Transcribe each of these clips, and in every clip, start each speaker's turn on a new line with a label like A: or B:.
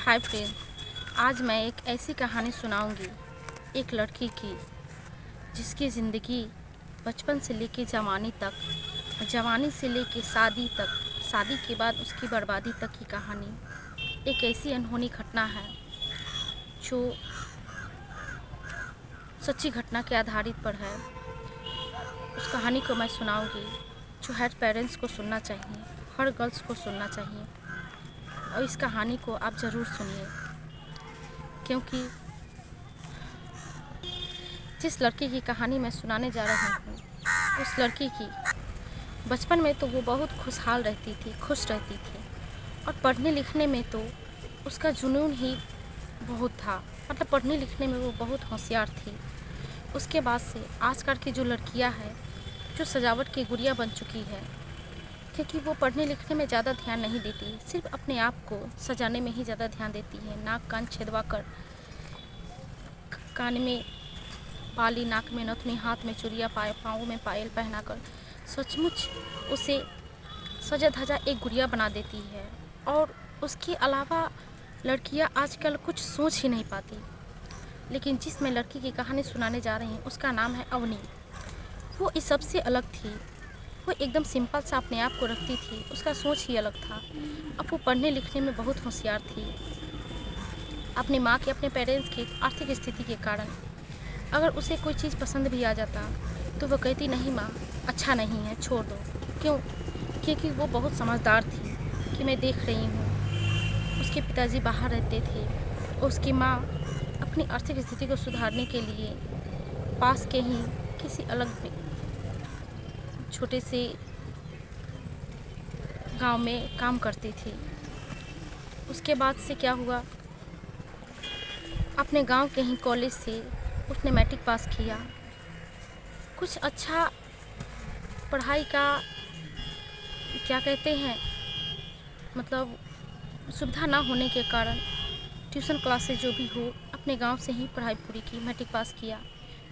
A: Hi friends, आज मैं एक ऐसी कहानी सुनाऊंगी एक लड़की की जिसकी ज़िंदगी बचपन से लेके जवानी तक, जवानी से लेके शादी तक, शादी के बाद उसकी बर्बादी तक की कहानी एक ऐसी अनहोनी घटना है जो सच्ची घटना के आधारित पर है। उस कहानी को मैं सुनाऊंगी जो हर पेरेंट्स को सुनना चाहिए, हर गर्ल्स को सुनना चाहिए। और इस कहानी को आप ज़रूर सुनिए, क्योंकि जिस लड़की की कहानी मैं सुनाने जा रही हूँ, उस लड़की की बचपन में तो वो बहुत खुशहाल रहती थी, खुश रहती थी, और पढ़ने लिखने में तो उसका जुनून ही बहुत था। मतलब पढ़ने लिखने में वो बहुत होशियार थी। उसके बाद से आजकल की जो लड़कियां हैं, जो सजावट की गुड़िया बन चुकी है, क्योंकि वो पढ़ने लिखने में ज़्यादा ध्यान नहीं देती, सिर्फ अपने आप को सजाने में ही ज़्यादा ध्यान देती है। नाक कान छेदवा कर, कान में बाली, नाक में नथनी, हाथ में चूड़िया, पाँव में पायल पहनाकर सचमुच उसे सजा धजा एक गुड़िया बना देती है। और उसके अलावा लड़कियां आजकल कुछ सोच ही नहीं पाती। लेकिन जिस मैं लड़की की कहानी सुनाने जा रही हूँ, उसका नाम है अवनी। वो इस सबसे अलग थी। वो एकदम सिंपल सा अपने आप को रखती थी, उसका सोच ही अलग था। अब वो पढ़ने लिखने में बहुत होशियार थी। अपनी माँ के, अपने पेरेंट्स की आर्थिक स्थिति के कारण अगर उसे कोई चीज़ पसंद भी आ जाता तो वो कहती, नहीं माँ, अच्छा नहीं है, छोड़ दो। क्यों? क्योंकि वो बहुत समझदार थी कि मैं देख रही हूँ उसके पिताजी बाहर रहते थे और उसकी माँ अपनी आर्थिक स्थिति को सुधारने के लिए पास के ही किसी अलग छोटे से गांव में काम करती थी। उसके बाद से क्या हुआ, अपने गांव के ही कॉलेज से उसने मैट्रिक पास किया। कुछ अच्छा पढ़ाई का क्या कहते हैं, मतलब सुविधा ना होने के कारण ट्यूशन क्लासेस जो भी हो, अपने गांव से ही पढ़ाई पूरी की, मैट्रिक पास किया।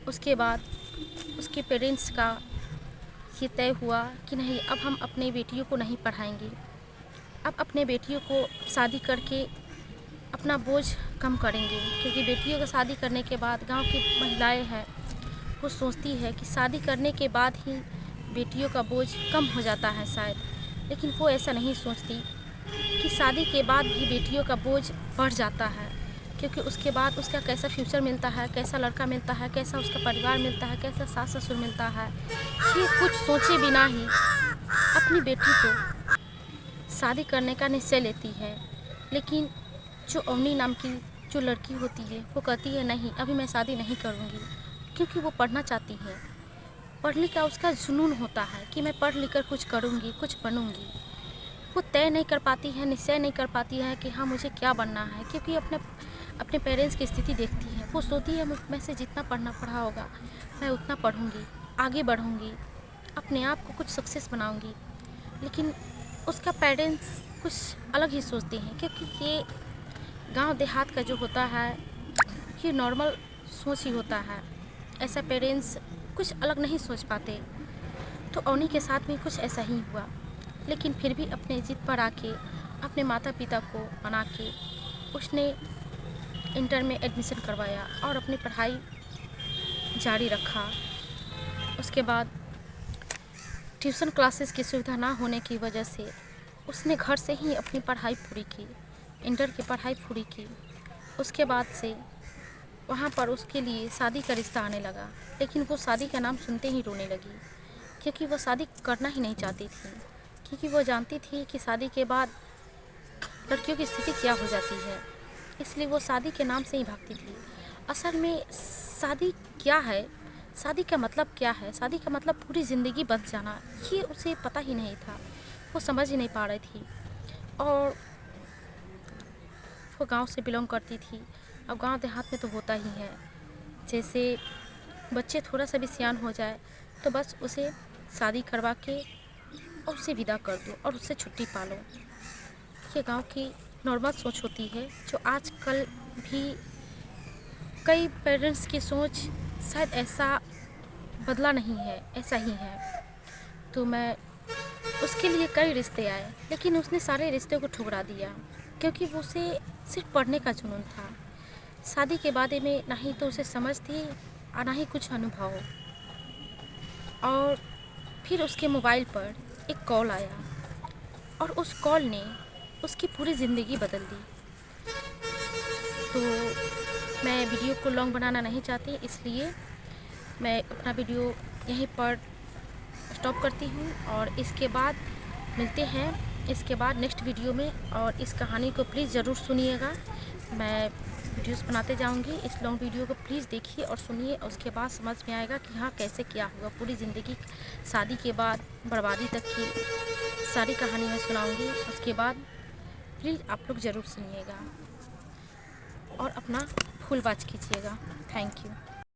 A: उसके बाद उसके पेरेंट्स का ये तय हुआ कि नहीं, अब हम अपने बेटियों को नहीं पढ़ाएंगे, अब अपने बेटियों को शादी करके अपना बोझ कम करेंगे। क्योंकि बेटियों का शादी करने के बाद गांव की महिलाएं हैं, वो सोचती है कि शादी करने के बाद ही बेटियों का बोझ कम हो जाता है शायद। लेकिन वो ऐसा नहीं सोचती कि शादी के बाद भी बेटियों का बोझ बढ़ जाता है। क्योंकि उसके बाद उसका कैसा फ्यूचर मिलता है, कैसा लड़का मिलता है, कैसा उसका परिवार मिलता है, कैसा सास ससुर मिलता है, ये कुछ सोचे बिना ही अपनी बेटी को शादी करने का निश्चय लेती है। लेकिन जो अवनी नाम की जो लड़की होती है, वो कहती है, नहीं, अभी मैं शादी नहीं करूँगी। क्योंकि वो पढ़ना चाहती है। पढ़ने का उसका जुनून होता है कि मैं पढ़ लिख कर कुछ करूँगी, कुछ बनूँगी। वो तय नहीं कर पाती है, निश्चय नहीं कर पाती है कि हाँ, मुझे क्या बनना है। क्योंकि अपने पेरेंट्स की स्थिति देखती है। वो सोचती है, मैं से जितना पढ़ना पढ़ा होगा मैं उतना पढ़ूँगी, आगे बढ़ूँगी, अपने आप को कुछ सक्सेस बनाऊँगी। लेकिन उसका पेरेंट्स कुछ अलग ही सोचते हैं। क्योंकि ये गांव देहात का जो होता है, ये नॉर्मल सोच ही होता है। ऐसा पेरेंट्स कुछ अलग नहीं सोच पाते। तो अवनी के साथ में कुछ ऐसा ही हुआ। लेकिन फिर भी अपने जिद पर आके, अपने माता पिता को मना के उसने इंटर में एडमिशन करवाया और अपनी पढ़ाई जारी रखा। उसके बाद ट्यूशन क्लासेस की सुविधा ना होने की वजह से उसने घर से ही अपनी पढ़ाई पूरी की, इंटर की पढ़ाई पूरी की। उसके बाद से वहाँ पर उसके लिए शादी का रिश्ता आने लगा। लेकिन वो शादी का नाम सुनते ही रोने लगी, क्योंकि वो शादी करना ही नहीं चाहती थी। क्योंकि वो जानती थी कि शादी के बाद लड़कियों की स्थिति क्या हो जाती है। इसलिए वो शादी के नाम से ही भागती थी। असल में शादी क्या है, शादी का मतलब क्या है, शादी का मतलब पूरी ज़िंदगी बंध जाना, ये उसे पता ही नहीं था। वो समझ ही नहीं पा रही थी। और वो गांव से बिलोंग करती थी। अब गांव देहात में तो होता ही है, जैसे बच्चे थोड़ा सा भी सियान हो जाए तो बस उसे शादी करवा के और उसे विदा कर दो और उससे छुट्टी पालो। ये गांव की नॉर्मल सोच होती है, जो आजकल भी कई पेरेंट्स की सोच शायद ऐसा बदला नहीं है, ऐसा ही है। तो मैं उसके लिए कई रिश्ते आए, लेकिन उसने सारे रिश्ते को ठुकरा दिया। क्योंकि वो उसे सिर्फ पढ़ने का जुनून था। शादी के बारे में ना ही तो उसे समझ थी और ना ही कुछ अनुभव। और फिर उसके मोबाइल पर एक कॉल आया और उस कॉल ने उसकी पूरी ज़िंदगी बदल दी। तो मैं वीडियो को लॉन्ग बनाना नहीं चाहती, इसलिए मैं अपना वीडियो यहीं पर स्टॉप करती हूँ और इसके बाद मिलते हैं इसके बाद नेक्स्ट वीडियो में। और इस कहानी को प्लीज़ ज़रूर सुनिएगा। मैं वीडियोस बनाते जाऊंगी, इस लॉन्ग वीडियो को प्लीज़ देखिए और सुनिए। उसके बाद समझ में आएगा कि हाँ कैसे क्या हुआ। पूरी ज़िंदगी शादी के बाद बर्बादी तक की सारी कहानी मैं सुनाऊंगी। उसके बाद प्लीज़ आप लोग ज़रूर सुनिएगा और अपना फुल वॉच कीजिएगा। Thank you.